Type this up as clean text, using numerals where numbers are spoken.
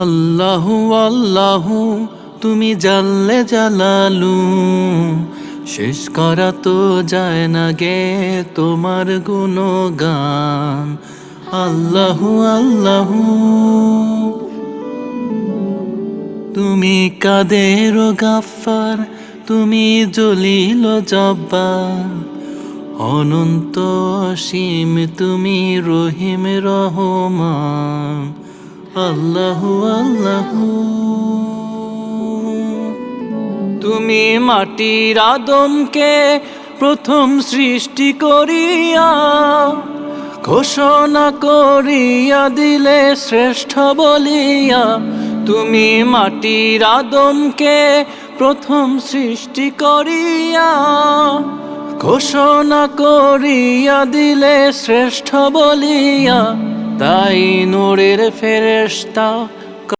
আল্লাহু আল্লাহু তুমি জাল্লে জালালু, শেষ করা তো যায় না গে তোমার গুণগান। আল্লাহু আল্লাহু তুমি কাদের গাফফার, তুমি জলিল জব্বার, অনন্ত অসীম তুমি রহিম রহমান। আল্লাহু আল্লাহু তুমি মাটির আদমকে প্রথম সৃষ্টি করিয়া ঘোষণা করিয়া দিলে শ্রেষ্ঠ বলিয়া। তুমি মাটির আদমকে প্রথম সৃষ্টি করিয়া ঘোষণা করিয়া দিলে শ্রেষ্ঠ বলিয়া। তাই নূরের ফেরেশতা